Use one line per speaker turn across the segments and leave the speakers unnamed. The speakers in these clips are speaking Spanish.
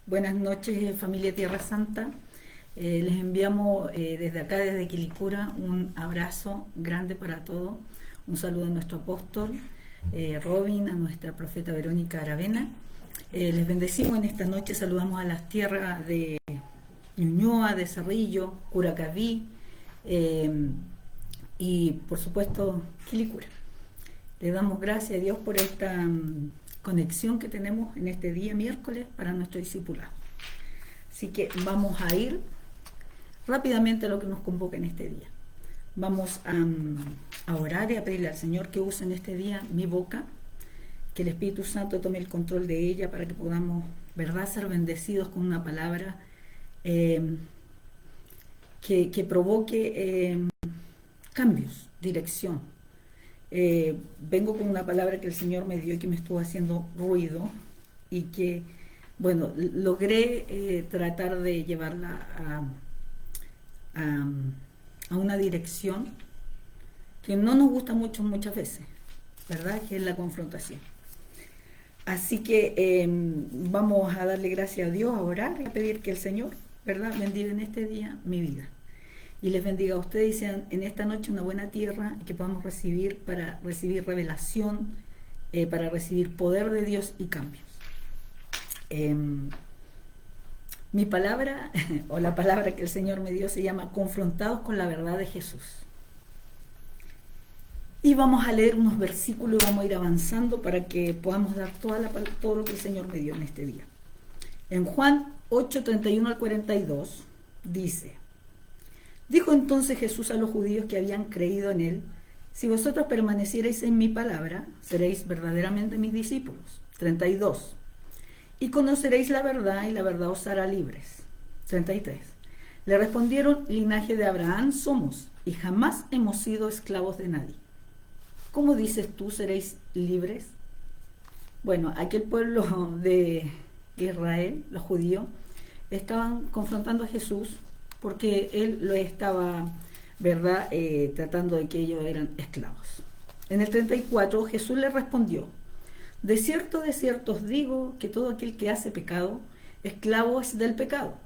Buenas noches, familia Tierra Santa. Les enviamos desde acá, desde Quilicura, un abrazo grande para todos. Un saludo a nuestro apóstol Robin, a nuestra profeta Verónica Aravena. Les bendecimos en esta noche, saludamos a las tierras de Ñuñoa, de Cerrillo, Curacaví y por supuesto Quilicura. Le damos gracias a Dios por esta conexión que tenemos en este día miércoles para nuestro discipulado. Así que vamos a ir rápidamente a lo que nos convoca en este día. Vamos a orar y a pedirle al Señor que use en este día mi boca, que el Espíritu Santo tome el control de ella para que podamos, ¿verdad?, ser bendecidos con una palabra que provoque cambios, dirección. Vengo con una palabra que el Señor me dio y que me estuvo haciendo ruido y que, bueno, logré tratar de llevarla a una dirección que no nos gusta mucho muchas veces, ¿verdad? Que es la confrontación. Así que vamos a darle gracias a Dios, a orar y a pedir que el Señor, ¿verdad?, bendiga en este día mi vida. Y les bendiga a ustedes y sean en esta noche una buena tierra que podamos recibir para recibir revelación, para recibir poder de Dios y cambios. Mi palabra, o la palabra que el Señor me dio, se llama Confrontados con la verdad de Jesús. Y vamos a leer unos versículos y vamos a ir avanzando para que podamos dar todo lo que el Señor me dio en este día. En Juan 8, 31 al 42 dice: Dijo entonces Jesús a los judíos que habían creído en él: si vosotros permanecierais en mi palabra, seréis verdaderamente mis discípulos. 32. Y conoceréis la verdad, y la verdad os hará libres. 33. Le respondieron: linaje de Abraham somos, y jamás hemos sido esclavos de nadie. ¿Cómo dices tú seréis libres? Bueno, aquel pueblo de Israel, los judíos, estaban confrontando a Jesús porque él lo estaba, ¿verdad?, tratando de que ellos eran esclavos. En el 34 Jesús le respondió: de cierto os digo que todo aquel que hace pecado, esclavo es del pecado.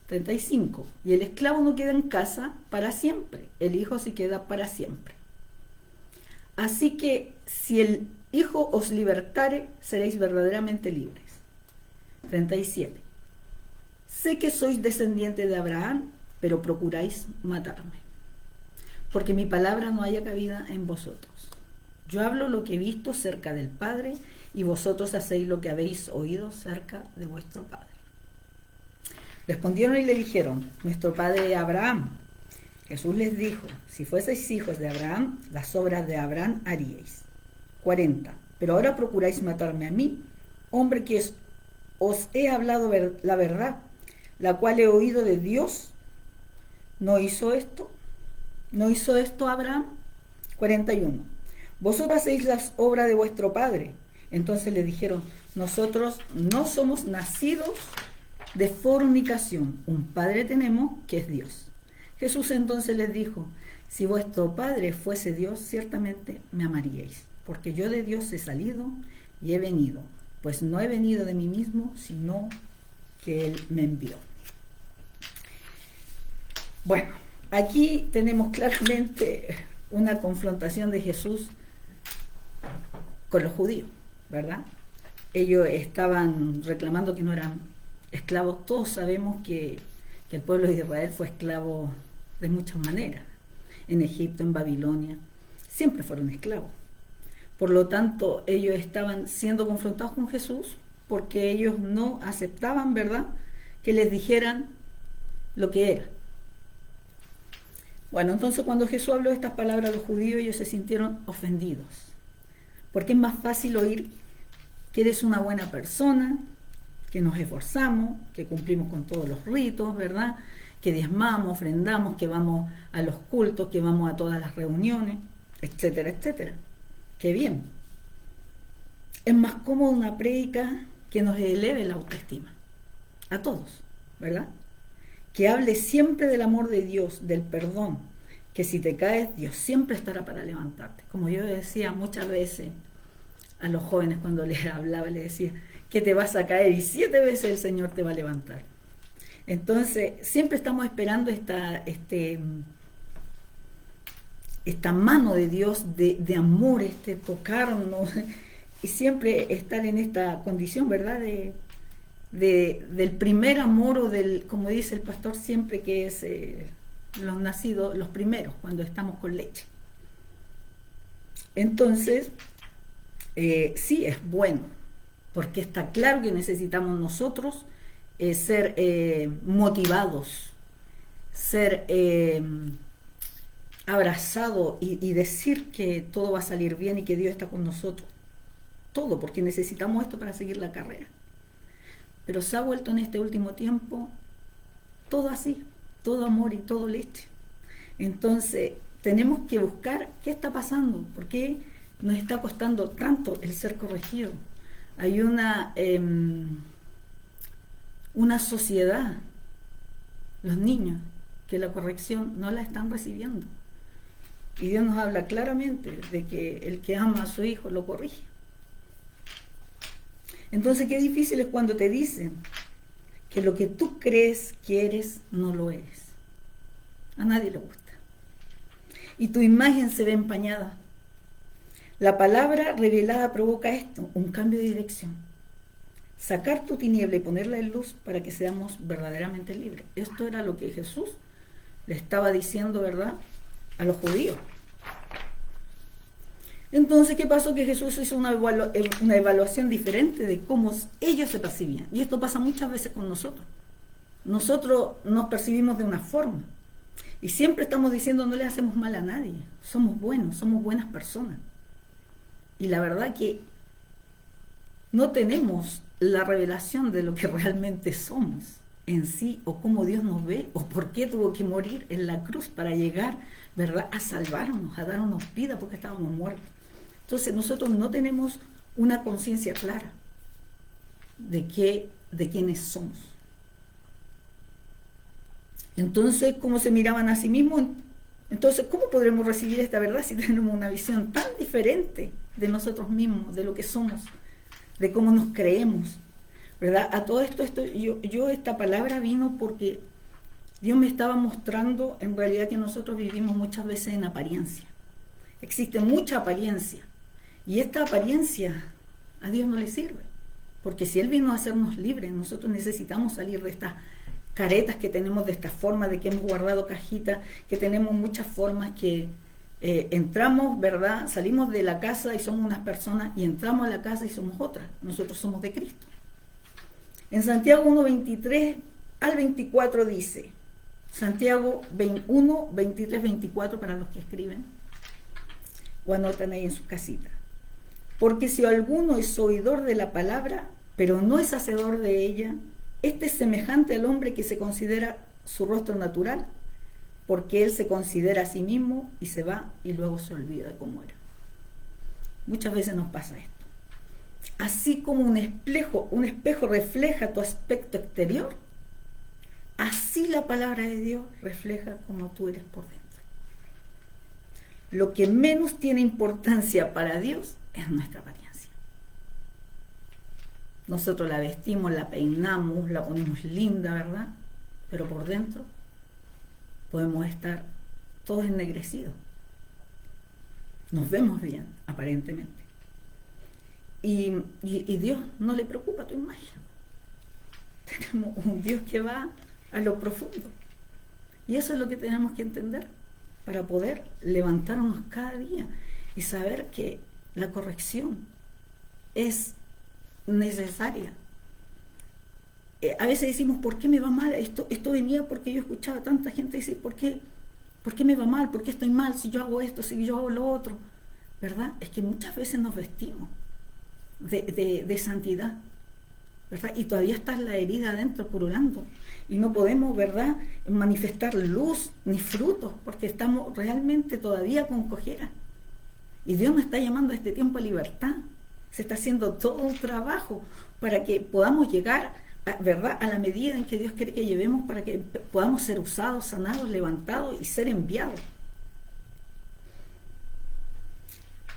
35. Y el esclavo no queda en casa para siempre, el hijo sí queda para siempre. Así que si el Hijo os libertare, seréis verdaderamente libres. 37. Sé que sois descendiente de Abraham, pero procuráis matarme, porque mi palabra no haya cabida en vosotros. Yo hablo lo que he visto cerca del Padre, y vosotros hacéis lo que habéis oído cerca de vuestro Padre. Respondieron y le dijeron: nuestro padre Abraham. Jesús les dijo: si fueseis hijos de Abraham, las obras de Abraham haríais. 40. Pero ahora procuráis matarme a mí, hombre que os he hablado la verdad, la cual he oído de Dios. ¿No hizo esto? ¿No hizo esto Abraham? 41. Vosotros hacéis las obras de vuestro padre. Entonces le dijeron: nosotros no somos nacidos de fornicación, un padre tenemos que es Dios. Jesús entonces les dijo: si vuestro padre fuese Dios, ciertamente me amaríais, porque yo de Dios he salido y he venido, pues no he venido de mí mismo, sino que Él me envió. Bueno, aquí tenemos claramente una confrontación de Jesús con los judíos, ¿verdad? Ellos estaban reclamando que no eran esclavos. Todos sabemos que el pueblo de Israel fue esclavo de muchas maneras. En Egipto, en Babilonia, siempre fueron esclavos. Por lo tanto, ellos estaban siendo confrontados con Jesús porque ellos no aceptaban, ¿verdad?, que les dijeran lo que era. Bueno, entonces cuando Jesús habló estas palabras a los judíos, ellos se sintieron ofendidos, porque es más fácil oír que eres una buena persona, que nos esforzamos, que cumplimos con todos los ritos, ¿verdad?, que diezmamos, ofrendamos, que vamos a los cultos, que vamos a todas las reuniones, etcétera, etcétera. ¡Qué bien! Es más cómodo una prédica que nos eleve la autoestima, a todos, ¿verdad?, que hable siempre del amor de Dios, del perdón, que si te caes, Dios siempre estará para levantarte. Como yo decía muchas veces a los jóvenes cuando les hablaba, les decía que te vas a caer y 7 veces el Señor te va a levantar. Entonces, siempre estamos esperando esta mano de Dios de amor, tocarnos, y siempre estar en esta condición, ¿verdad? Del primer amor, o del, como dice el pastor siempre, que es los nacidos, los primeros, cuando estamos con leche. Entonces, sí es bueno, porque está claro que necesitamos nosotros ser motivados, ser abrazados y decir que todo va a salir bien y que Dios está con nosotros. Todo, porque necesitamos esto para seguir la carrera. Pero se ha vuelto en este último tiempo todo así, todo amor y todo leche. Entonces, tenemos que buscar qué está pasando, por qué nos está costando tanto el ser corregido. Hay una sociedad, los niños, que la corrección no la están recibiendo. Y Dios nos habla claramente de que el que ama a su hijo lo corrige. Entonces, qué difícil es cuando te dicen que lo que tú crees que eres, no lo eres. A nadie le gusta. Y tu imagen se ve empañada. La palabra revelada provoca esto, un cambio de dirección. Sacar tu tiniebla y ponerla en luz para que seamos verdaderamente libres. Esto era lo que Jesús le estaba diciendo, ¿verdad?, a los judíos. Entonces, ¿qué pasó? Que Jesús hizo una evaluación diferente de cómo ellos se percibían. Y esto pasa muchas veces con nosotros. Nosotros nos percibimos de una forma. Y siempre estamos diciendo, no le hacemos mal a nadie. Somos buenos, somos buenas personas. Y la verdad que no tenemos la revelación de lo que realmente somos en sí, o cómo Dios nos ve, o por qué tuvo que morir en la cruz para llegar, ¿verdad?, a salvarnos, a darnos vida porque estábamos muertos. Entonces nosotros no tenemos una conciencia clara de quiénes somos. Entonces, ¿cómo se miraban a sí mismos? Entonces, ¿cómo podremos recibir esta verdad si tenemos una visión tan diferente de nosotros mismos, de lo que somos, de cómo nos creemos, ¿verdad? A todo esto yo esta palabra vino porque Dios me estaba mostrando en realidad que nosotros vivimos muchas veces en apariencia. Existe mucha apariencia. Y esta apariencia a Dios no le sirve. Porque si Él vino a hacernos libres, nosotros necesitamos salir de estas caretas que tenemos, de esta forma de que hemos guardado cajitas, que tenemos muchas formas que entramos, ¿verdad? Salimos de la casa y somos unas personas, y entramos a la casa y somos otras. Nosotros somos de Cristo. En Santiago 1:23 al 24 dice, Santiago 1, 23, 24 para los que escriben o anotan ahí en sus casitas. Porque si alguno es oidor de la palabra, pero no es hacedor de ella, este es semejante al hombre que se considera su rostro natural, porque él se considera a sí mismo y se va y luego se olvida de cómo era. Muchas veces nos pasa esto. Así como un espejo refleja tu aspecto exterior, así la palabra de Dios refleja cómo tú eres por dentro. Lo que menos tiene importancia para Dios es nuestra apariencia. Nosotros la vestimos, la peinamos, la ponemos linda, ¿verdad? Pero por dentro podemos estar todos ennegrecidos. Nos vemos bien, aparentemente. Y Dios no le preocupa tu imagen. Tenemos un Dios que va a lo profundo. Y eso es lo que tenemos que entender para poder levantarnos cada día y saber que la corrección es necesaria. A veces decimos, ¿por qué me va mal? Esto venía porque yo escuchaba a tanta gente decir, ¿por qué me va mal? ¿Por qué estoy mal? Si yo hago esto, si yo hago lo otro, ¿verdad? Es que muchas veces nos vestimos de santidad, ¿verdad? Y todavía está la herida adentro purulando. Y no podemos, ¿verdad?, manifestar luz ni frutos, porque estamos realmente todavía con cojera. Y Dios nos está llamando a este tiempo a libertad. Se está haciendo todo un trabajo para que podamos llegar, ¿verdad?, a la medida en que Dios quiere que llevemos, para que podamos ser usados, sanados, levantados y ser enviados.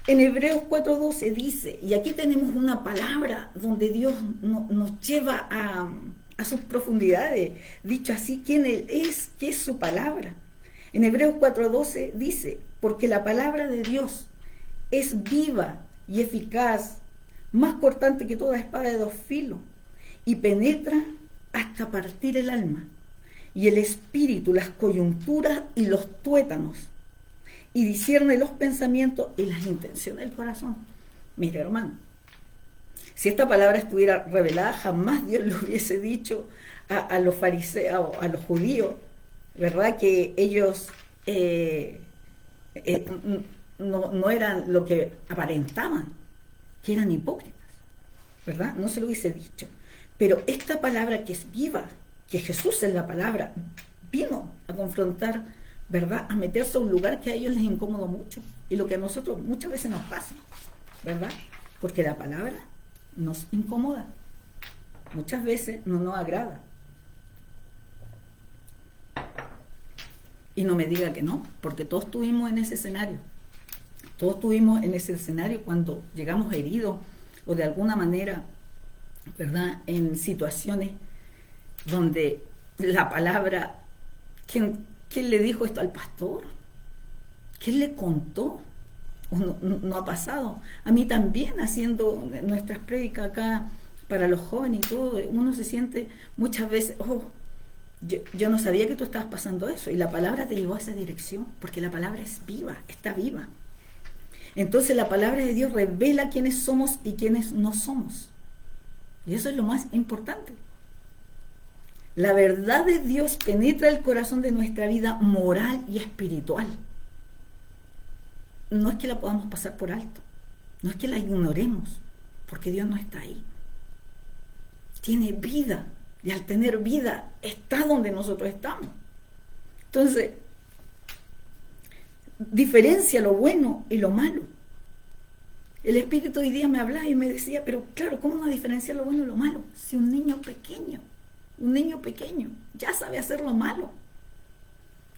En Hebreos 4:12 dice, y aquí tenemos una palabra donde Dios nos lleva a sus profundidades. Dicho así, ¿quién Él es? ¿Qué es su palabra? En Hebreos 4:12 dice, porque la palabra de Dios es viva y eficaz, más cortante que toda espada de dos filos, y penetra hasta partir el alma, y el espíritu, las coyunturas y los tuétanos, y discierne los pensamientos y las intenciones del corazón. Mire, hermano, si esta palabra estuviera revelada, jamás Dios le hubiese dicho a los fariseos, a los judíos, ¿verdad? Que ellos no eran lo que aparentaban, que eran hipócritas, ¿verdad? No se lo hubiese dicho. Pero esta palabra que es viva, que Jesús es la palabra, vino a confrontar, ¿verdad? A meterse a un lugar que a ellos les incomodó mucho. Y lo que a nosotros muchas veces nos pasa, ¿verdad? Porque la palabra nos incomoda. Muchas veces no nos agrada. Y no me diga que no, porque todos estuvimos en ese escenario. Todos estuvimos en ese escenario cuando llegamos heridos o de alguna manera, ¿verdad? En situaciones donde la palabra, ¿quién le dijo esto al pastor? ¿Quién le contó? No ha pasado. A mí también, haciendo nuestras prédicas acá para los jóvenes y todo, uno se siente muchas veces, yo no sabía que tú estabas pasando eso, y la palabra te llevó a esa dirección, porque la palabra es viva, está viva. Entonces la palabra de Dios revela quiénes somos y quiénes no somos. Y eso es lo más importante. La verdad de Dios penetra el corazón de nuestra vida moral y espiritual. No es que la podamos pasar por alto, no es que la ignoremos, porque Dios no está ahí. Tiene vida, y al tener vida está donde nosotros estamos. Entonces, diferencia lo bueno y lo malo. El Espíritu hoy día me hablaba y me decía, pero claro, ¿cómo no diferenciar lo bueno y lo malo? Si un niño pequeño ya sabe hacer lo malo.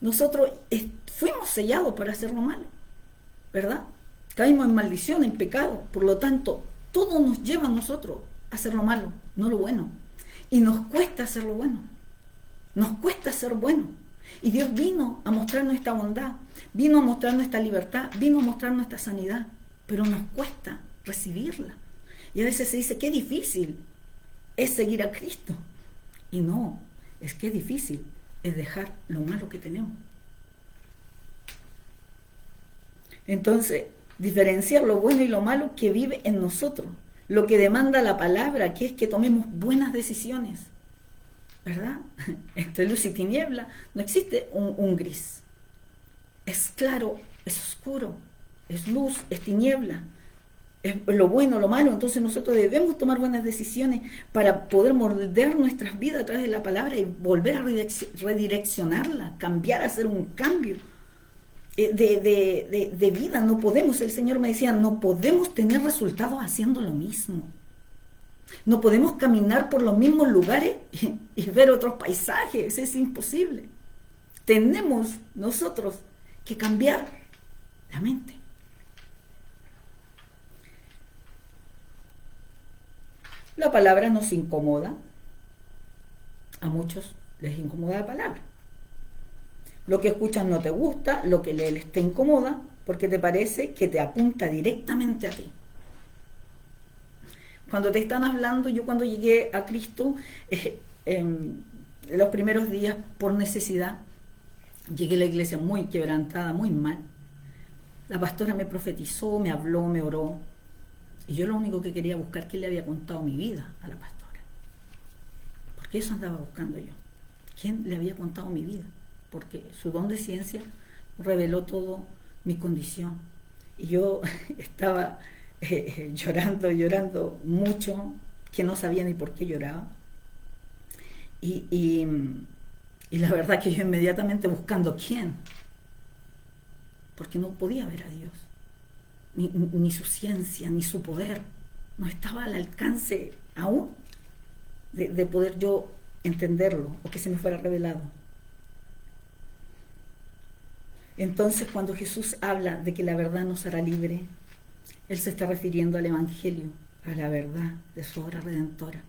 Nosotros fuimos sellados para hacer lo malo, ¿verdad? Caímos en maldición, en pecado. Por lo tanto, todo nos lleva a nosotros a hacer lo malo, no lo bueno. Y nos cuesta hacer lo bueno. Nos cuesta ser bueno. Y Dios vino a mostrarnos esta bondad, vino a mostrarnos esta libertad, vino a mostrarnos esta sanidad. Pero nos cuesta recibirla. Y a veces se dice, qué difícil es seguir a Cristo. Y no, es que es difícil, es dejar lo malo que tenemos. Entonces, diferenciar lo bueno y lo malo que vive en nosotros. Lo que demanda la palabra, que es que tomemos buenas decisiones, ¿verdad? Entre luz y tiniebla no existe un gris. Es claro, es oscuro, es luz, es tiniebla, es lo bueno, lo malo. Entonces nosotros debemos tomar buenas decisiones para poder moldear nuestras vidas a través de la palabra y volver a redireccionarla, cambiar, hacer un cambio de vida. No podemos, el Señor me decía, no podemos tener resultados haciendo lo mismo. No podemos caminar por los mismos lugares y ver otros paisajes, es imposible. Tenemos nosotros que cambiar la mente. La palabra nos incomoda. A muchos les incomoda la palabra. Lo que escuchas no te gusta, lo que lees te incomoda, porque te parece que te apunta directamente a ti. Cuando te están hablando, yo cuando llegué a Cristo, en los primeros días, por necesidad, llegué a la iglesia muy quebrantada, muy mal. La pastora me profetizó, me habló, me oró. Y yo lo único que quería buscar, ¿quién le había contado mi vida a la pastora? Porque eso andaba buscando yo. ¿Quién le había contado mi vida? Porque su don de ciencia reveló todo mi condición. Y yo estaba llorando mucho, que no sabía ni por qué lloraba. Y la verdad que yo inmediatamente buscando quién, porque no podía ver a Dios, ni su ciencia, ni su poder, no estaba al alcance aún de poder yo entenderlo o que se me fuera revelado. Entonces, cuando Jesús habla de que la verdad nos hará libre, Él se está refiriendo al Evangelio, a la verdad de su obra redentora.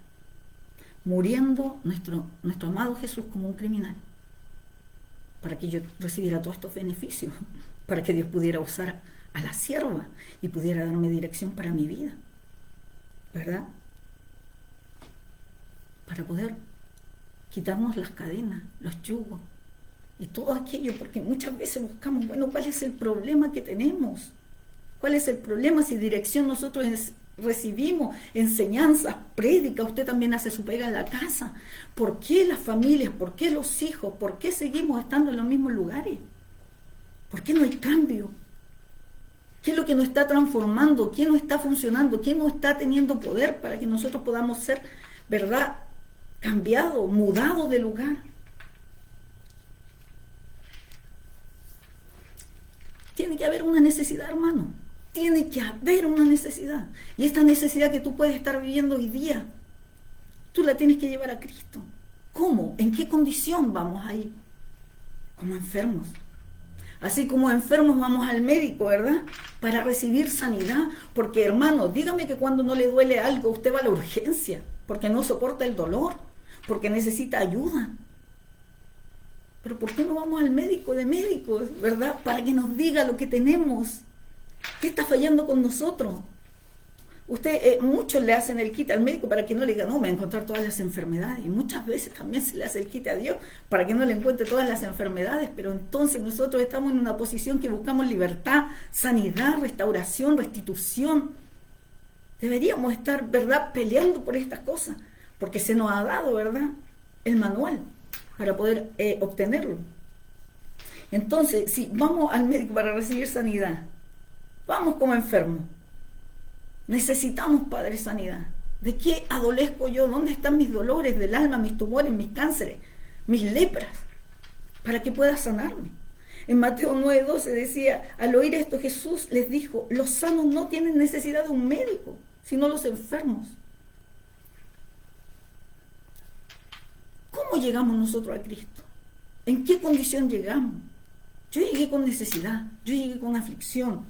Muriendo nuestro amado Jesús como un criminal, para que yo recibiera todos estos beneficios, para que Dios pudiera usar a la sierva y pudiera darme dirección para mi vida, ¿verdad? Para poder quitarnos las cadenas, los yugos y todo aquello, porque muchas veces buscamos, bueno, ¿cuál es el problema que tenemos? ¿Cuál es el problema si dirección nosotros recibimos, enseñanzas, prédicas? Usted también hace su pega en la casa. ¿Por qué las familias? ¿Por qué los hijos? ¿Por qué seguimos estando en los mismos lugares? ¿Por qué no hay cambio? ¿Qué es lo que nos está transformando? ¿Qué no está funcionando? ¿Qué no está teniendo poder para que nosotros podamos ser, verdad, cambiados, mudados de lugar? Tiene que haber una necesidad, hermano. Tiene que haber una necesidad. Y esta necesidad que tú puedes estar viviendo hoy día, tú la tienes que llevar a Cristo. ¿Cómo? ¿En qué condición vamos ahí? Como enfermos. Así como enfermos vamos al médico, ¿verdad? Para recibir sanidad. Porque, hermano, dígame que cuando no le duele algo, usted va a la urgencia, porque no soporta el dolor, porque necesita ayuda. Pero ¿por qué no vamos al médico de médicos, verdad? Para que nos diga lo que tenemos. ¿Qué está fallando con nosotros? Muchos le hacen el quite al médico para que no le diga, no, me va a encontrar todas las enfermedades. Y muchas veces también se le hace el quite a Dios para que no le encuentre todas las enfermedades. Pero entonces nosotros estamos en una posición que buscamos libertad, sanidad, restauración, restitución. Deberíamos estar, ¿verdad?, peleando por estas cosas, porque se nos ha dado, ¿verdad?, el manual para poder obtenerlo. Entonces, si vamos al médico para recibir sanidad, vamos como enfermos. Necesitamos, Padre, sanidad. ¿De qué adolezco yo? ¿Dónde están mis dolores del alma, mis tumores, mis cánceres, mis lepras? Para que pueda sanarme. En Mateo 9:12 decía, al oír esto Jesús les dijo, los sanos no tienen necesidad de un médico, sino los enfermos. ¿Cómo llegamos nosotros a Cristo? ¿En qué condición llegamos? Yo llegué con necesidad, yo llegué con aflicción,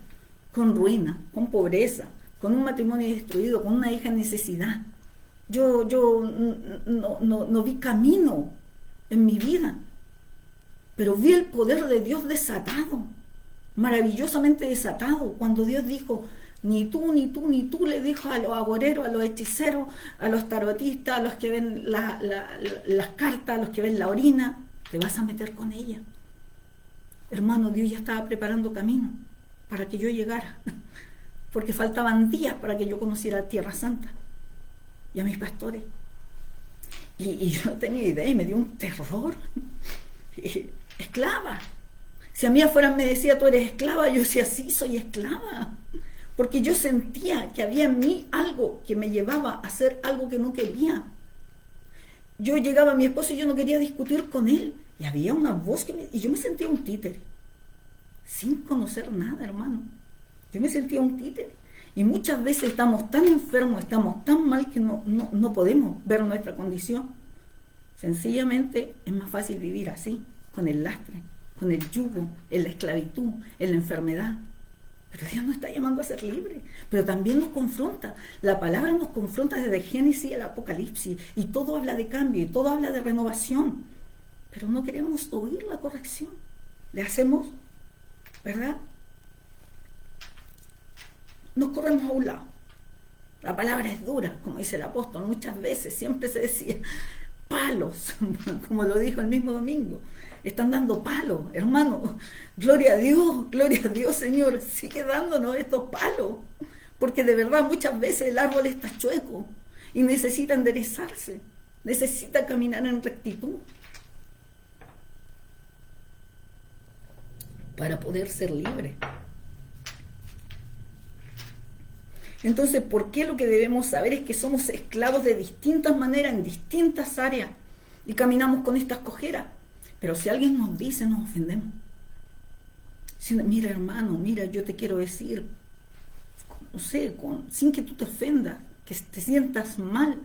con ruina, con pobreza, con un matrimonio destruido, con una hija en necesidad. Yo no vi camino en mi vida, pero vi el poder de Dios desatado, maravillosamente desatado, cuando Dios dijo, ni tú, ni tú, ni tú, le dijo a los agoreros, a los hechiceros, a los tarotistas, a los que ven las cartas, a los que ven la orina, te vas a meter con ella. Hermano, Dios ya estaba preparando camino para que yo llegara, porque faltaban días para que yo conociera Tierra Santa y a mis pastores. Y yo no tenía idea y me dio un terror. Esclava. Si a mí afuera me decía, tú eres esclava, yo decía, sí, soy esclava. Porque yo sentía que había en mí algo que me llevaba a hacer algo que no quería. Yo llegaba a mi esposo y yo no quería discutir con él. Y había una voz y yo me sentía un títere. Sin conocer nada, hermano. Yo me sentía un títere. Y muchas veces estamos tan enfermos, estamos tan mal que no podemos ver nuestra condición. Sencillamente es más fácil vivir así, con el lastre, con el yugo, en la esclavitud, en la enfermedad. Pero Dios nos está llamando a ser libres, pero también nos confronta. La palabra nos confronta desde Génesis al Apocalipsis, y todo habla de cambio, y todo habla de renovación. Pero no queremos oír la corrección. Le hacemos, ¿verdad? Nos corremos a un lado. La palabra es dura, como dice el apóstol, muchas veces, siempre se decía, palos, como lo dijo el mismo domingo. Están dando palos, hermano. Gloria a Dios, Señor. Sigue dándonos estos palos. Porque de verdad muchas veces el árbol está chueco y necesita enderezarse. Necesita caminar en rectitud para poder ser libre. Entonces, ¿por qué lo que debemos saber es que somos esclavos de distintas maneras, en distintas áreas, y caminamos con estas cojeras? Pero si alguien nos dice, nos ofendemos. Mira, hermano, mira, yo te quiero decir, no sé, sin que tú te ofendas, que te sientas mal,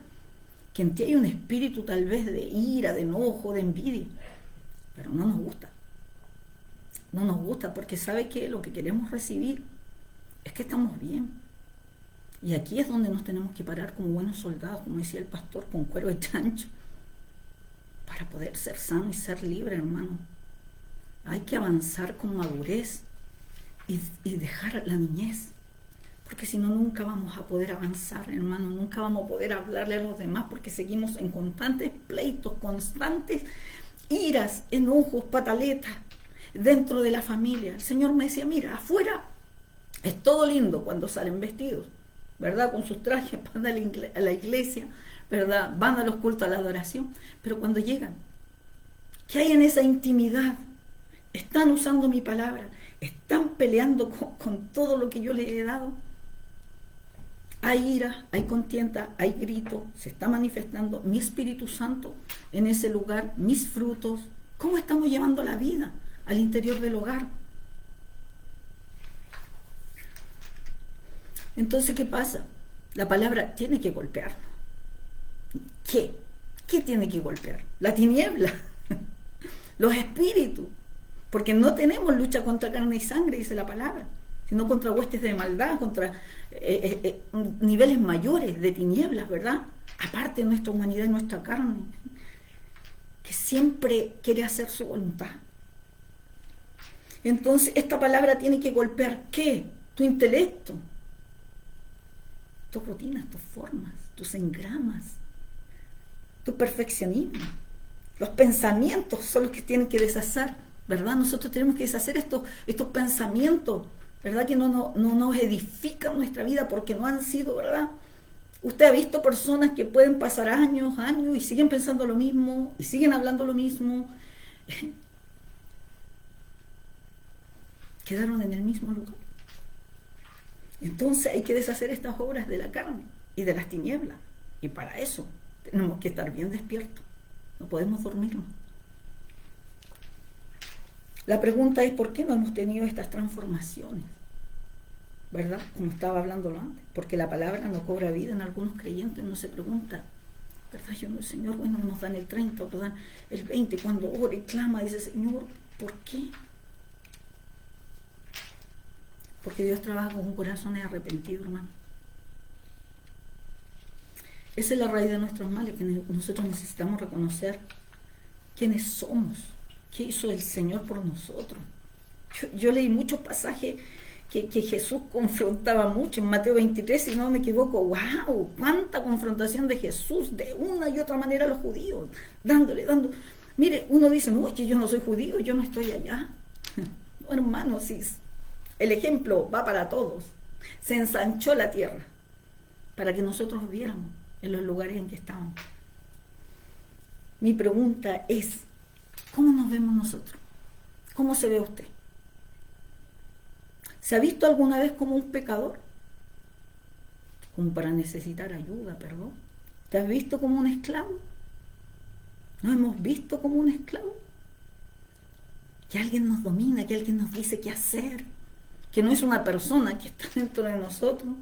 que en ti hay un espíritu tal vez de ira, de enojo, de envidia, pero no nos gusta. No nos gusta porque sabe que lo que queremos recibir es que estamos bien. Y aquí es donde nos tenemos que parar como buenos soldados, como decía el pastor, con cuero de chancho, para poder ser sano y ser libre, hermano. Hay que avanzar con madurez y dejar la niñez, porque si no nunca vamos a poder avanzar, hermano, nunca vamos a poder hablarle a los demás, porque seguimos en constantes pleitos, constantes iras, enojos, pataletas dentro de la familia. El Señor me decía, mira, afuera es todo lindo cuando salen vestidos, ¿verdad? Con sus trajes, van a la iglesia, ¿verdad? Van a los cultos, a la adoración, pero cuando llegan, ¿qué hay en esa intimidad? Están usando mi palabra, están peleando con todo lo que yo les he dado. Hay ira, hay contienda, hay grito, se está manifestando mi Espíritu Santo en ese lugar, mis frutos. ¿Cómo estamos llevando la vida al interior del hogar? Entonces, ¿qué pasa? La palabra tiene que golpearnos. ¿Qué? ¿Qué tiene que golpear? La tiniebla, los espíritus, porque no tenemos lucha contra carne y sangre, dice la palabra, sino contra huestes de maldad, contra niveles mayores de tinieblas, ¿verdad? Aparte de nuestra humanidad y nuestra carne, que siempre quiere hacer su voluntad. Entonces, esta palabra tiene que golpear, ¿qué? Tu intelecto, tus rutinas, tus formas, tus engramas, tu perfeccionismo. Los pensamientos son los que tienen que deshacer, ¿verdad? Nosotros tenemos que deshacer estos pensamientos, ¿verdad? Que no nos edifican nuestra vida porque no han sido, ¿verdad? Usted ha visto personas que pueden pasar años y siguen pensando lo mismo, y siguen hablando lo mismo. Quedaron en el mismo lugar. Entonces hay que deshacer estas obras de la carne y de las tinieblas. Y para eso tenemos que estar bien despiertos. No podemos dormirnos. La pregunta es, ¿por qué no hemos tenido estas transformaciones? ¿Verdad? Como estaba hablándolo antes. Porque la palabra no cobra vida en algunos creyentes, no se pregunta, ¿verdad? Yo no, Señor, bueno, nos dan el 30, nos dan el 20, cuando ora y clama, dice, Señor, ¿por qué? Porque Dios trabaja con un corazón arrepentido, hermano. Esa es la raíz de nuestros males, que nosotros necesitamos reconocer quiénes somos, qué hizo el Señor por nosotros. Yo leí muchos pasajes que Jesús confrontaba mucho. En Mateo 23, si no me equivoco, ¡wow! ¡Cuánta confrontación de Jesús! De una y otra manera a los judíos, dando. Mire, uno dice, no, es que yo no soy judío, yo no estoy allá. No, hermano, sí. El ejemplo va para todos. Se ensanchó la tierra para que nosotros viéramos en los lugares en que estábamos. Mi pregunta es, ¿cómo nos vemos nosotros? ¿Cómo se ve usted? ¿Se ha visto alguna vez como un pecador? Como para necesitar ayuda, perdón. ¿Te has visto como un esclavo? ¿Nos hemos visto como un esclavo? Que alguien nos domina, que alguien nos dice qué hacer, que no es una persona que está dentro de nosotros,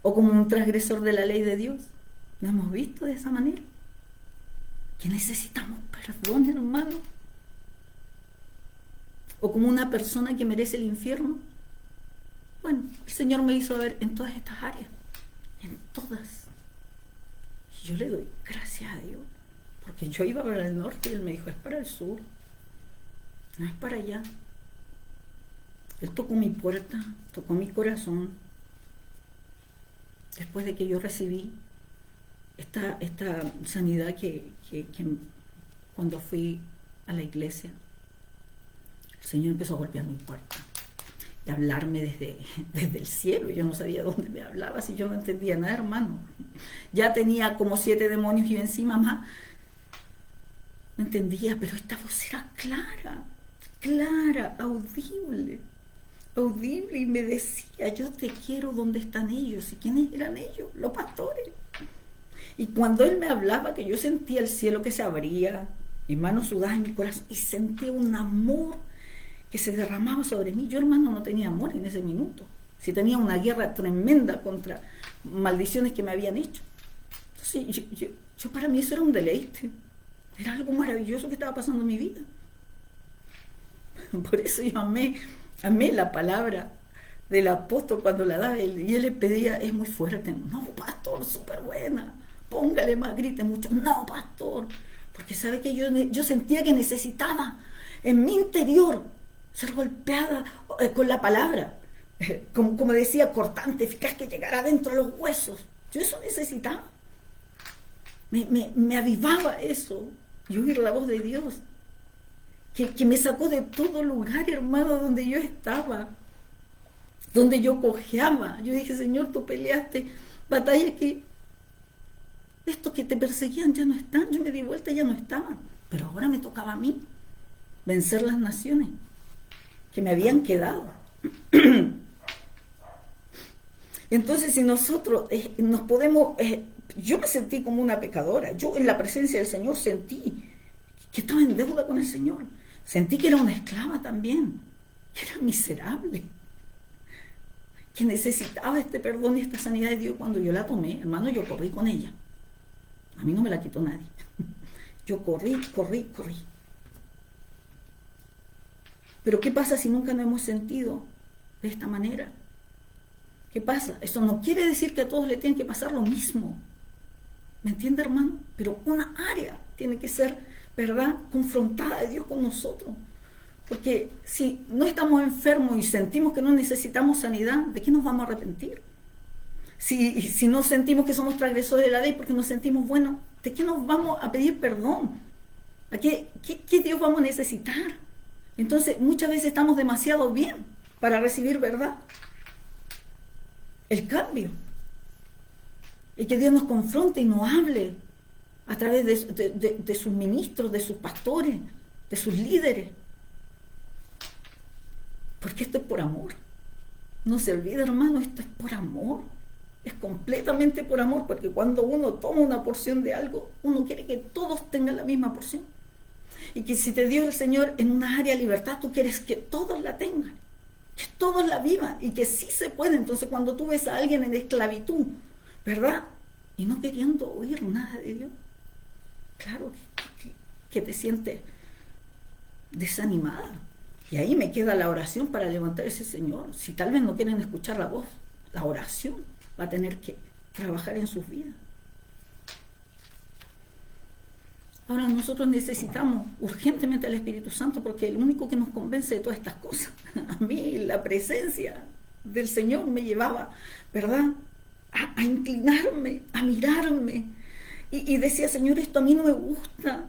o como un transgresor de la ley de Dios. ¿Nos hemos visto de esa manera? Que necesitamos perdón, hermano, o como una persona que merece el infierno. Bueno, el Señor me hizo ver en todas estas áreas, en todas. Y yo le doy gracias a Dios, porque yo iba para el norte y Él me dijo, es para el sur, no es para allá. Él tocó mi puerta, tocó mi corazón, después de que yo recibí esta sanidad que cuando fui a la iglesia, el Señor empezó a golpear mi puerta y a hablarme desde el cielo. Yo no sabía dónde me hablaba, si yo no entendía nada, hermano. Ya tenía como 7 demonios y encima más. No entendía, pero esta voz era clara, audible, y me decía, yo te quiero donde están ellos. ¿Y quiénes eran ellos? Los pastores. Y cuando Él me hablaba, que yo sentía el cielo que se abría, mis manos sudadas en mi corazón, y sentía un amor que se derramaba sobre mí. Yo, hermano, no tenía amor en ese minuto. Si tenía una guerra tremenda contra maldiciones que me habían hecho. Entonces, yo para mí eso era un deleite. Era algo maravilloso que estaba pasando en mi vida. Por eso yo amé la palabra del apóstol cuando la daba él, y él le pedía, es muy fuerte, no, pastor, súper buena, póngale más, grite mucho, no, pastor, porque sabe que yo sentía que necesitaba en mi interior ser golpeada con la palabra, como decía, cortante, eficaz, que llegara dentro de los huesos. Yo eso necesitaba. Me avivaba eso, y oír la voz de Dios, que me sacó de todo lugar, hermano, donde yo estaba, donde yo cojeaba. Yo dije, Señor, tú peleaste batallas que estos que te perseguían ya no están. Yo me di vuelta y ya no estaban. Pero ahora me tocaba a mí vencer las naciones que me habían quedado. Entonces, si nosotros nos podemos... yo me sentí como una pecadora. Yo en la presencia del Señor sentí que estaba en deuda con el Señor. Sentí que era una esclava también, que era miserable, que necesitaba este perdón y esta sanidad de Dios. Cuando yo la tomé, hermano, yo corrí con ella. A mí no me la quitó nadie. Yo corrí. Pero ¿qué pasa si nunca nos hemos sentido de esta manera? ¿Qué pasa? Eso no quiere decir que a todos le tienen que pasar lo mismo. ¿Me entiende, hermano? Pero una área tiene que ser, ¿verdad?, confrontada de Dios con nosotros. Porque si no estamos enfermos y sentimos que no necesitamos sanidad, ¿de qué nos vamos a arrepentir? Si no sentimos que somos transgresores de la ley porque nos sentimos buenos, ¿de qué nos vamos a pedir perdón? ¿A qué Dios vamos a necesitar? Entonces, muchas veces estamos demasiado bien para recibir, ¿verdad?, el cambio. Y que Dios nos confronte y nos hable a través de sus ministros, de sus pastores, de sus líderes. Porque esto es por amor. No se olvide, hermano, esto es por amor. Es completamente por amor, porque cuando uno toma una porción de algo, uno quiere que todos tengan la misma porción. Y que si te dio el Señor en una área de libertad, tú quieres que todos la tengan, que todos la vivan, y que sí se puede. Entonces, cuando tú ves a alguien en esclavitud, ¿verdad?, y no queriendo oír nada de Dios, claro que te sientes desanimada. Y ahí me queda la oración para levantar ese Señor. Si tal vez no quieren escuchar la voz, la oración va a tener que trabajar en sus vidas. Ahora nosotros necesitamos urgentemente al Espíritu Santo, porque es el único que nos convence de todas estas cosas. A mí la presencia del Señor me llevaba, ¿verdad?, a inclinarme, a mirarme. Y decía, Señor, esto a mí no me gusta.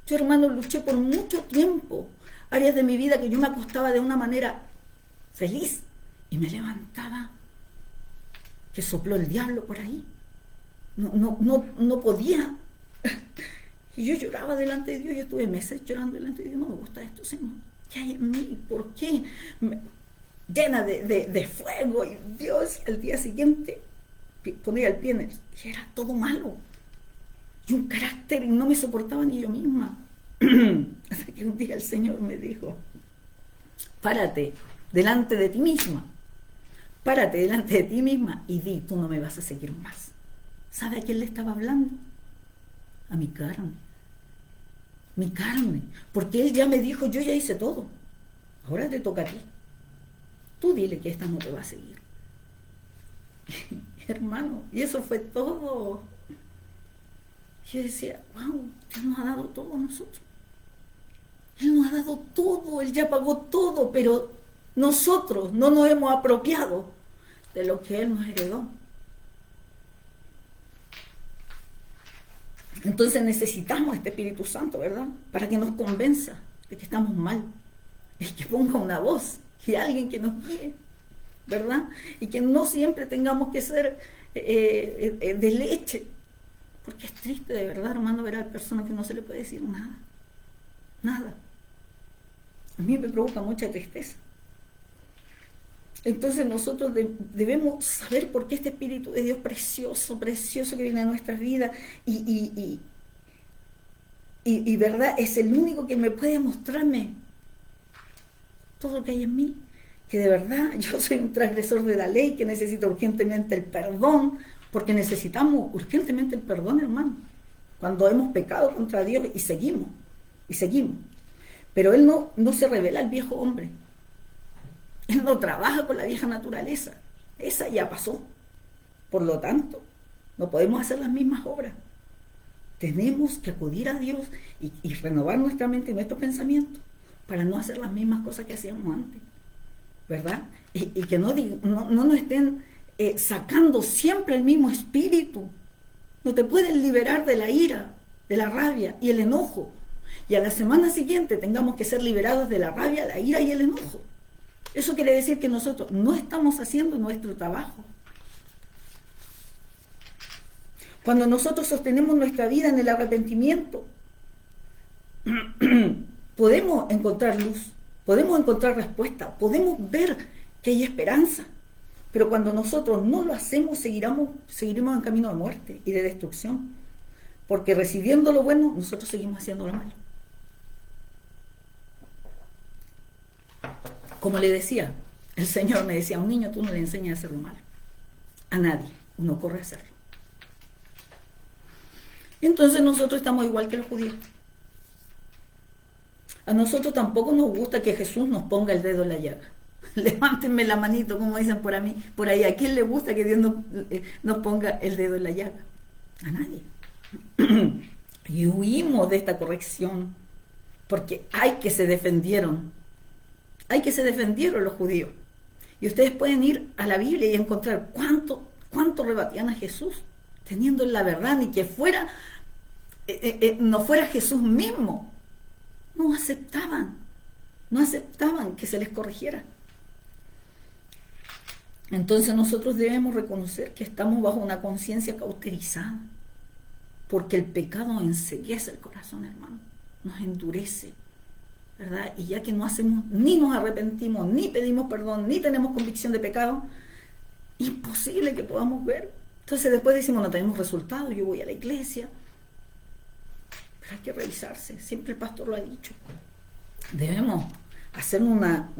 Yo, hermano, luché por mucho tiempo áreas de mi vida que yo me acostaba de una manera feliz y me levantaba que sopló el diablo por ahí. No podía. Y yo lloraba delante de Dios. Yo estuve meses llorando delante de Dios. No me gusta esto, Señor. ¿Qué hay en mí? ¿Por qué? Llena de fuego. Y Dios, al día siguiente ponía el pie en y era todo malo. Y un carácter, y no me soportaba ni yo misma. Hasta que un día el Señor me dijo, párate delante de ti misma. Párate delante de ti misma y di, tú no me vas a seguir más. ¿Sabe a quién le estaba hablando? A mi carne. Mi carne. Porque Él ya me dijo, yo ya hice todo. Ahora te toca a ti. Tú dile que esta no te va a seguir. Hermano, y eso fue todo. Yo decía, wow, Dios nos ha dado todo a nosotros. Él nos ha dado todo, Él ya pagó todo, pero nosotros no nos hemos apropiado de lo que Él nos heredó. Entonces necesitamos este Espíritu Santo, ¿verdad?, para que nos convenza de que estamos mal, y que ponga una voz, y alguien que nos guíe, ¿verdad? Y que no siempre tengamos que ser de leche, porque es triste, de verdad, hermano, ver a personas que no se le puede decir nada, nada. A mí me provoca mucha tristeza. Entonces nosotros debemos saber por qué este Espíritu de Dios precioso, precioso que viene a nuestras vidas y verdad, es el único que me puede mostrarme todo lo que hay en mí, que de verdad yo soy un transgresor de la ley, que necesito urgentemente el perdón, porque necesitamos urgentemente el perdón, hermano, cuando hemos pecado contra Dios y seguimos. Pero Él no se revela al viejo hombre. Él no trabaja con la vieja naturaleza. Esa ya pasó. Por lo tanto, no podemos hacer las mismas obras. Tenemos que acudir a Dios y renovar nuestra mente y nuestros pensamientos para no hacer las mismas cosas que hacíamos antes, ¿verdad? Y que no nos estén sacando siempre el mismo espíritu. No te pueden liberar de la ira, de la rabia y el enojo. Y a la semana siguiente tengamos que ser liberados de la rabia, la ira y el enojo. Eso quiere decir que nosotros no estamos haciendo nuestro trabajo. Cuando nosotros sostenemos nuestra vida en el arrepentimiento, podemos encontrar luz, podemos encontrar respuesta, podemos ver que hay esperanza. Pero cuando nosotros no lo hacemos, seguiremos en camino de muerte y de destrucción. Porque recibiendo lo bueno, nosotros seguimos haciendo lo malo. Como le decía, el Señor me decía, a un niño tú no le enseñas a hacer lo malo. A nadie, uno corre a hacerlo. Entonces nosotros estamos igual que los judíos. A nosotros tampoco nos gusta que Jesús nos ponga el dedo en la llaga. Levántenme la manito, como dicen por ahí. ¿A quién le gusta que Dios nos ponga el dedo en la llaga? A nadie. Y huimos de esta corrección porque hay que se defendieron los judíos. Y ustedes pueden ir a la Biblia y encontrar cuánto rebatían a Jesús, teniendo la verdad, ni que no fuera Jesús mismo. No aceptaban que se les corrigiera. Entonces nosotros debemos reconocer que estamos bajo una conciencia cauterizada, porque el pecado enceguece el corazón, hermano, nos endurece, ¿verdad? Y ya que no hacemos, ni nos arrepentimos, ni pedimos perdón, ni tenemos convicción de pecado, imposible que podamos ver. Entonces después decimos, no tenemos resultados, yo voy a la iglesia. Pero hay que revisarse, siempre el pastor lo ha dicho. Debemos hacer una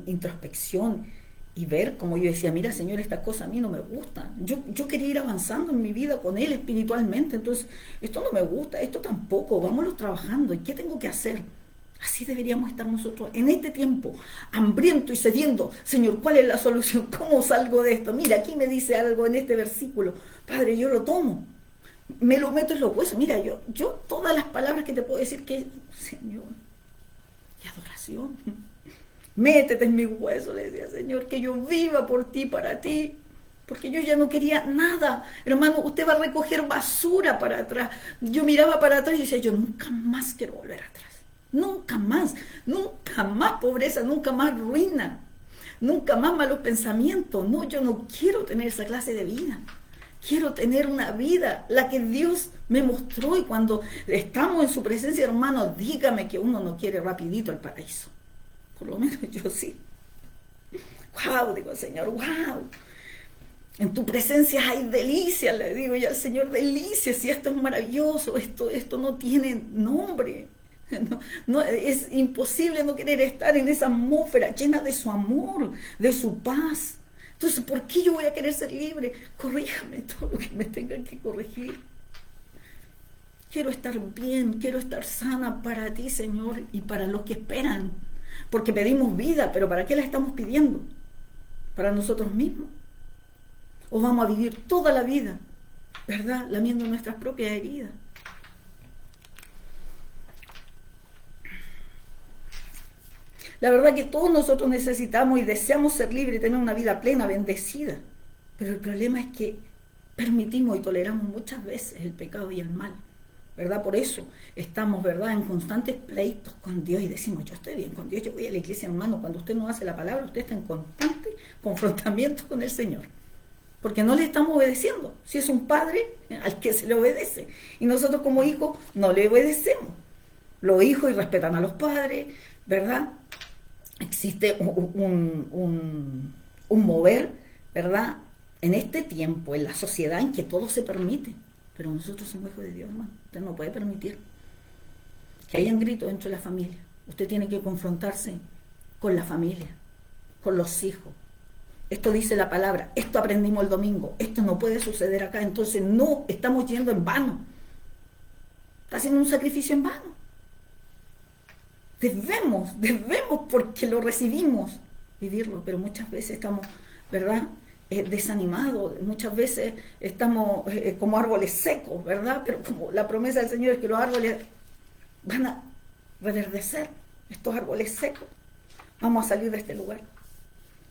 introspección y ver, como yo decía, mira, Señor, esta cosa a mí no me gusta. Yo quería ir avanzando en mi vida con Él espiritualmente, entonces esto no me gusta, esto tampoco, vámonos trabajando. ¿Y qué tengo que hacer? Así deberíamos estar nosotros en este tiempo, hambriento y sediento. Señor, ¿cuál es la solución? ¿Cómo salgo de esto? Mira, aquí me dice algo en este versículo. Padre, yo lo tomo, me lo meto en los huesos. Mira, yo todas las palabras que te puedo decir que, Señor, y adoración. Métete en mis huesos, le decía, Señor, que yo viva por ti, para ti. Porque yo ya no quería nada. Hermano, usted va a recoger basura para atrás. Yo miraba para atrás y decía, yo nunca más quiero volver atrás. Nunca más pobreza, nunca más ruina, nunca más malos pensamientos. No, yo no quiero tener esa clase de vida. Quiero tener una vida, la que Dios me mostró, y cuando estamos en su presencia, hermano, dígame que uno no quiere rapidito el paraíso. Por lo menos yo sí. Wow, digo, Señor, wow. En tu presencia hay delicias, le digo yo al Señor, delicias, y esto es maravilloso, esto no tiene nombre. No, es imposible no querer estar en esa atmósfera llena de su amor, de su paz. Entonces, ¿por qué yo voy a querer ser libre? Corríjame todo lo que me tengan que corregir. Quiero estar bien, quiero estar sana para ti, Señor, y para los que esperan. Porque pedimos vida, pero ¿para qué la estamos pidiendo? ¿Para nosotros mismos? ¿O vamos a vivir toda la vida, verdad, lamiendo nuestras propias heridas? La verdad que todos nosotros necesitamos y deseamos ser libres y tener una vida plena, bendecida. Pero el problema es que permitimos y toleramos muchas veces el pecado y el mal, ¿verdad? Por eso estamos, ¿verdad?, en constantes pleitos con Dios y decimos, yo estoy bien con Dios, yo voy a la iglesia, hermano. Cuando usted no hace la palabra, usted está en constante confrontamiento con el Señor, porque no le estamos obedeciendo. Si es un padre al que se le obedece, y nosotros como hijos no le obedecemos. Los hijos irrespetan a los padres, ¿verdad? Existe un mover, ¿verdad?, en este tiempo, en la sociedad, en que todo se permite. Pero nosotros somos hijos de Dios, hermano. Usted no puede permitir que hayan gritos dentro de la familia. Usted tiene que confrontarse con la familia, con los hijos. Esto dice la palabra, esto aprendimos el domingo, esto no puede suceder acá. Entonces no estamos yendo en vano. Está haciendo un sacrificio en vano. Debemos porque lo recibimos, vivirlo, pero muchas veces estamos, ¿verdad? Desanimados, muchas veces estamos como árboles secos, ¿verdad? Pero como la promesa del Señor es que los árboles van a reverdecer, estos árboles secos, vamos a salir de este lugar.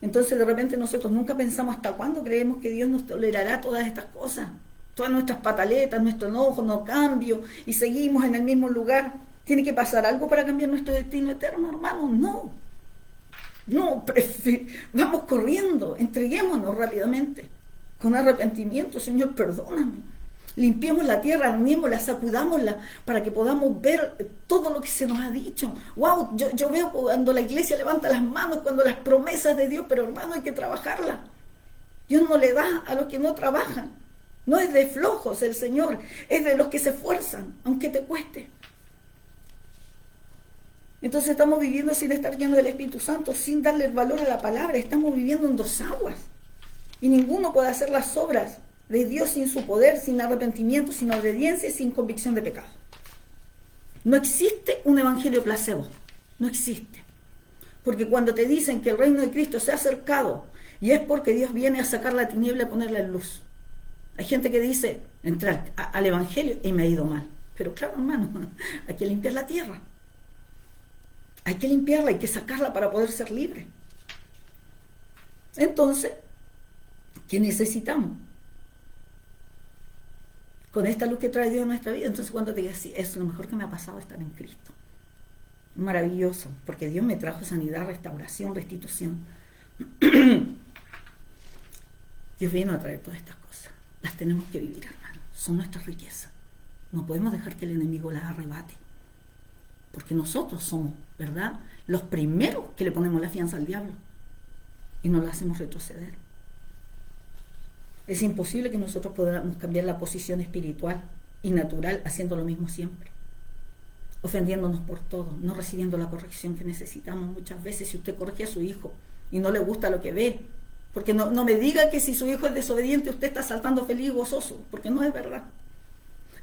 Entonces de repente nosotros nunca pensamos hasta cuándo creemos que Dios nos tolerará todas estas cosas, todas nuestras pataletas, nuestro enojo, no cambio, y seguimos en el mismo lugar. ¿Tiene que pasar algo para cambiar nuestro destino eterno, hermano? No, vamos corriendo, entreguémonos rápidamente, con arrepentimiento. Señor, perdóname. Limpiemos la tierra, armémosla, sacudámosla, para que podamos ver todo lo que se nos ha dicho. Wow, yo veo cuando la iglesia levanta las manos, cuando las promesas de Dios, pero hermano, hay que trabajarlas. Dios no le da a los que no trabajan. No es de flojos el Señor, es de los que se esfuerzan, aunque te cueste. Entonces estamos viviendo sin estar llenos del Espíritu Santo, sin darle el valor a la palabra. Estamos viviendo en dos aguas. Y ninguno puede hacer las obras de Dios sin su poder, sin arrepentimiento, sin obediencia y sin convicción de pecado. No existe un evangelio placebo. No existe. Porque cuando te dicen que el reino de Cristo se ha acercado, y es porque Dios viene a sacar la tiniebla y a ponerla en luz. Hay gente que dice, entrar al evangelio y me ha ido mal. Pero claro, hermano, hay que limpiar la tierra. Hay que limpiarla, hay que sacarla para poder ser libre. Entonces, ¿qué necesitamos? Con esta luz que trae Dios en nuestra vida. Entonces, cuando te digas, sí, es lo mejor que me ha pasado estar en Cristo. Maravilloso, porque Dios me trajo sanidad, restauración, restitución. Dios vino a traer todas estas cosas. Las tenemos que vivir, hermano. Son nuestras riquezas. No podemos dejar que el enemigo las arrebate. Porque nosotros somos, ¿verdad?, los primeros que le ponemos la fianza al diablo y no lo hacemos retroceder. Es imposible que nosotros podamos cambiar la posición espiritual y natural haciendo lo mismo siempre, ofendiéndonos por todo, no recibiendo la corrección que necesitamos muchas veces. Si usted corrige a su hijo y no le gusta lo que ve, porque no me diga que si su hijo es desobediente usted está saltando feliz y gozoso, porque no es verdad.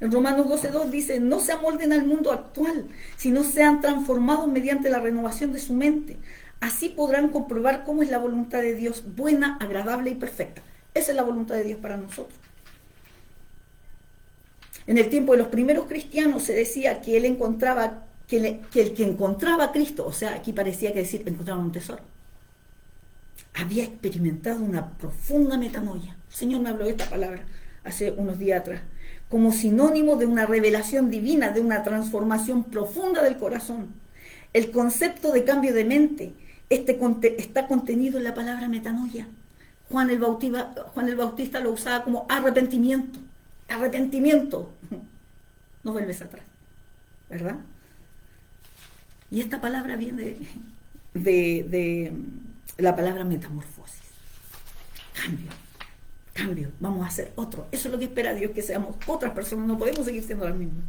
En Romanos 12:2 dice, no se amolden al mundo actual, sino sean transformados mediante la renovación de su mente. Así podrán comprobar cómo es la voluntad de Dios, buena, agradable y perfecta. Esa es la voluntad de Dios para nosotros. En el tiempo de los primeros cristianos se decía que él encontraba, que el que encontraba a Cristo, o sea, aquí parecía que decir, encontraba un tesoro, había experimentado una profunda metanoia. El Señor me habló de esta palabra hace unos días atrás, como sinónimo de una revelación divina, de una transformación profunda del corazón. El concepto de cambio de mente está contenido en la palabra metanoia. Juan el Bautista lo usaba como arrepentimiento. No vuelves atrás, ¿verdad? Y esta palabra viene de la palabra metamorfosis. Cambio, vamos a hacer otro. Eso es lo que espera Dios, que seamos otras personas, no podemos seguir siendo las mismas.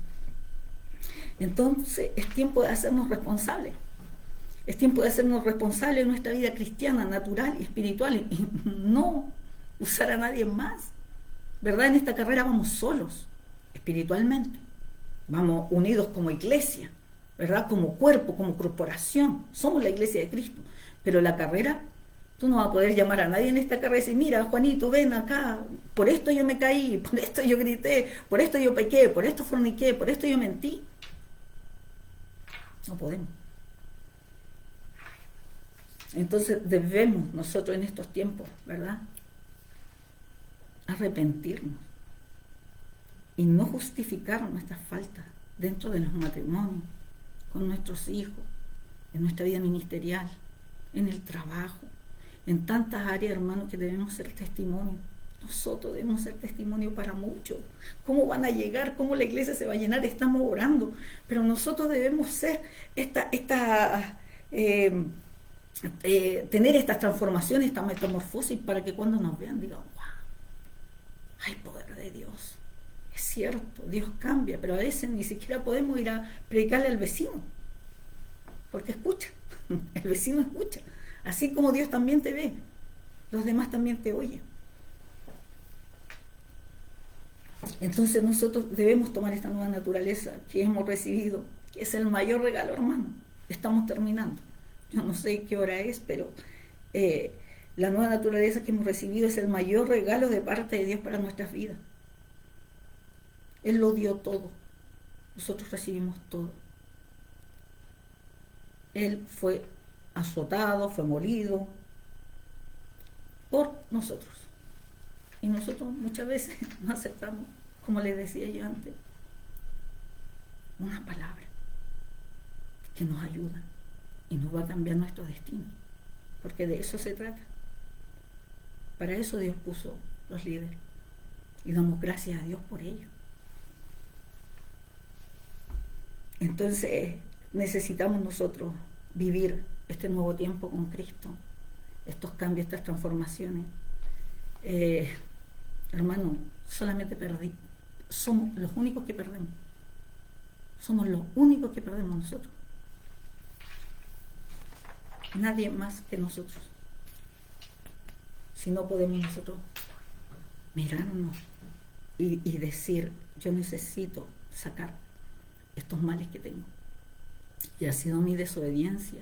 Entonces es tiempo de hacernos responsables. Es tiempo de hacernos responsables de nuestra vida cristiana, natural y espiritual, y no usar a nadie más. ¿Verdad? En esta carrera vamos solos, espiritualmente. Vamos unidos como iglesia, ¿verdad? Como cuerpo, como corporación. Somos la iglesia de Cristo. Pero la carrera, tú no vas a poder llamar a nadie en esta carrera y decir, mira, Juanito, ven acá, por esto yo me caí, por esto yo grité, por esto yo pequé, por esto forniqué, por esto yo mentí. No podemos. Entonces debemos nosotros en estos tiempos, ¿verdad?, arrepentirnos y no justificar nuestras faltas dentro de los matrimonios, con nuestros hijos, en nuestra vida ministerial, en el trabajo, en tantas áreas, hermanos, que debemos ser testimonio. Nosotros debemos ser testimonio para muchos. ¿Cómo van a llegar? ¿Cómo la iglesia se va a llenar? Estamos orando, pero nosotros debemos ser tener estas transformaciones, esta metamorfosis, para que cuando nos vean digan, wow, hay poder de Dios. Es cierto, Dios cambia, pero a veces ni siquiera podemos ir a predicarle al vecino, porque escucha, el vecino escucha. Así como Dios también te ve, los demás también te oyen. Entonces nosotros debemos tomar esta nueva naturaleza que hemos recibido, que es el mayor regalo, hermano. estamos terminando. Yo no sé qué hora es, pero la nueva naturaleza que hemos recibido es el mayor regalo de parte de Dios para nuestras vidas. Él lo dio todo. Nosotros recibimos todo. Él fue azotado, fue molido por nosotros. Y nosotros muchas veces no aceptamos, como les decía yo antes, una palabra que nos ayuda y nos va a cambiar nuestro destino. Porque de eso se trata. Para eso Dios puso los líderes. Y damos gracias a Dios por ello. Entonces necesitamos nosotros vivir este nuevo tiempo con Cristo, estos cambios, estas transformaciones. Hermano, solamente somos los únicos que perdemos. Somos los únicos que perdemos nosotros. Nadie más que nosotros. Si no podemos nosotros mirarnos y decir, yo necesito sacar estos males que tengo. Y ha sido mi desobediencia,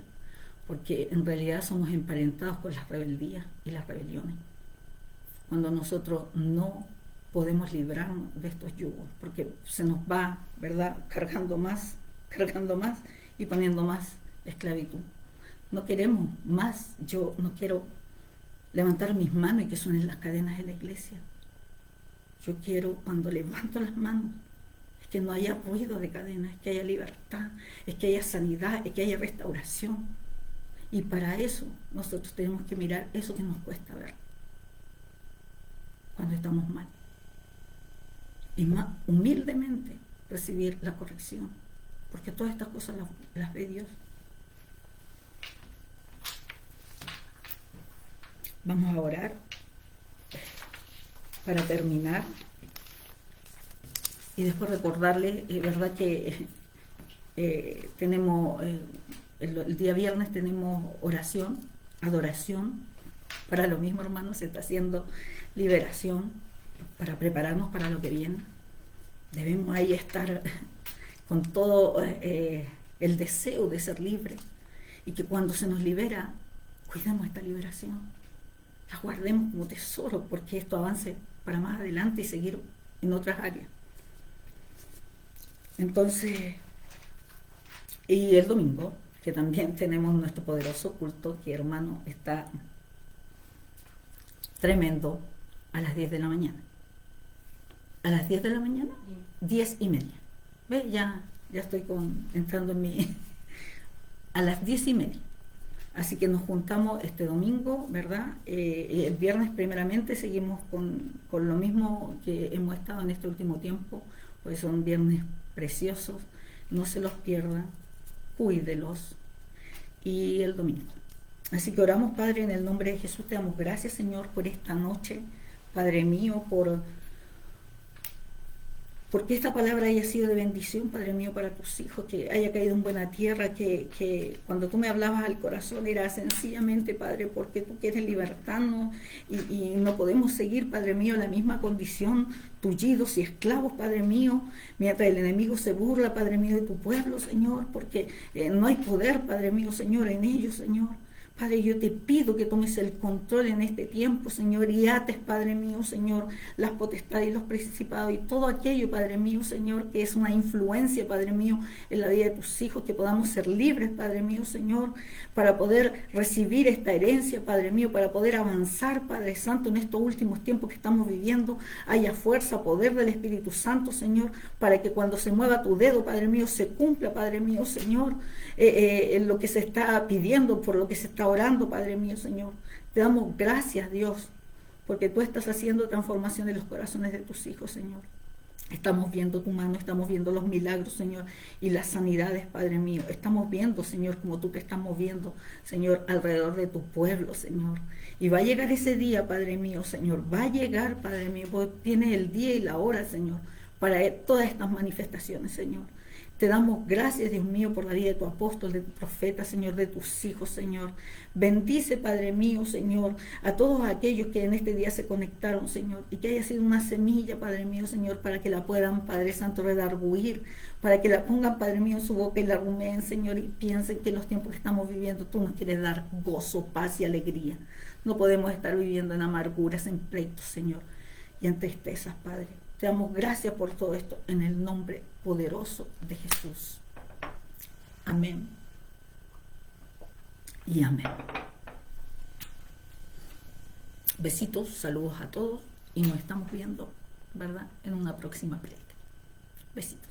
porque en realidad somos emparentados con las rebeldías y las rebeliones. Cuando nosotros no podemos librarnos de estos yugos, porque se nos va, ¿verdad?, cargando más y poniendo más esclavitud. No queremos más. Yo no quiero levantar mis manos y que suenen las cadenas de la iglesia. Yo quiero, cuando levanto las manos, es que no haya ruido de cadenas, es que haya libertad, es que haya sanidad, es que haya restauración. Y para eso nosotros tenemos que mirar eso que nos cuesta ver cuando estamos mal. Y más humildemente recibir la corrección, porque todas estas cosas las ve Dios. Vamos a orar para terminar y después recordarles, verdad que tenemos el día viernes tenemos oración, adoración. Para lo mismo, hermanos, se está haciendo liberación para prepararnos para lo que viene. Debemos ahí estar con todo el deseo de ser libres, y que cuando se nos libera, cuidemos esta liberación, la guardemos como tesoro, porque esto avance para más adelante y seguir en otras áreas. Entonces, y el domingo, que también tenemos nuestro poderoso culto, que, hermano, está tremendo, a las 10 de la mañana. A las 10 de la mañana, 10:30. ¿Ves? Ya estoy entrando en mi... a las 10:30. Así que nos juntamos este domingo, ¿verdad? El viernes primeramente seguimos con lo mismo que hemos estado en este último tiempo, pues son viernes preciosos, no se los pierdan, cuídelos. Y el domingo. Así que oramos, Padre, en el nombre de Jesús, te damos gracias, Señor, por esta noche, Padre mío, porque esta palabra haya sido de bendición, Padre mío, para tus hijos, que haya caído en buena tierra, que cuando tú me hablabas al corazón era sencillamente, Padre, porque tú quieres libertarnos y no podemos seguir, Padre mío, la misma condición, tullidos y esclavos, Padre mío, mientras el enemigo se burla, Padre mío, de tu pueblo, Señor, porque no hay poder, Padre mío, Señor, en ellos, Señor. Padre, yo te pido que tomes el control en este tiempo, Señor, y ates, Padre mío, Señor, las potestades y los principados y todo aquello, Padre mío, Señor, que es una influencia, Padre mío, en la vida de tus hijos, que podamos ser libres, Padre mío, Señor, para poder recibir esta herencia, Padre mío, para poder avanzar, Padre Santo, en estos últimos tiempos que estamos viviendo. Haya fuerza, poder del Espíritu Santo, Señor, para que cuando se mueva tu dedo, Padre mío, se cumpla, Padre mío, Señor, lo que se está pidiendo, por lo que se está orando, Padre mío, Señor. Te damos gracias, Dios, porque tú estás haciendo transformación en los corazones de tus hijos, Señor. Estamos viendo tu mano, estamos viendo los milagros, Señor, y las sanidades, Padre mío. Estamos viendo, Señor, como tú te estás moviendo, Señor, alrededor de tu pueblo, Señor. Y va a llegar ese día, Padre mío, Señor. Va a llegar, Padre mío, porque tienes el día y la hora, Señor, para todas estas manifestaciones, Señor. Te damos gracias, Dios mío, por la vida de tu apóstol, de tu profeta, Señor, de tus hijos, Señor. Bendice, Padre mío, Señor, a todos aquellos que en este día se conectaron, Señor, y que haya sido una semilla, Padre mío, Señor, para que la puedan, Padre Santo, redarguir, para que la pongan, Padre mío, en su boca y la rumeen, Señor, y piensen que en los tiempos que estamos viviendo tú nos quieres dar gozo, paz y alegría. No podemos estar viviendo en amarguras, en pleitos, Señor, y en tristezas, Padre. Te damos gracias por todo esto en el nombre poderoso de Jesús. Amén. Y amén. Besitos, saludos a todos y nos estamos viendo, ¿verdad? En una próxima prédica. Besitos.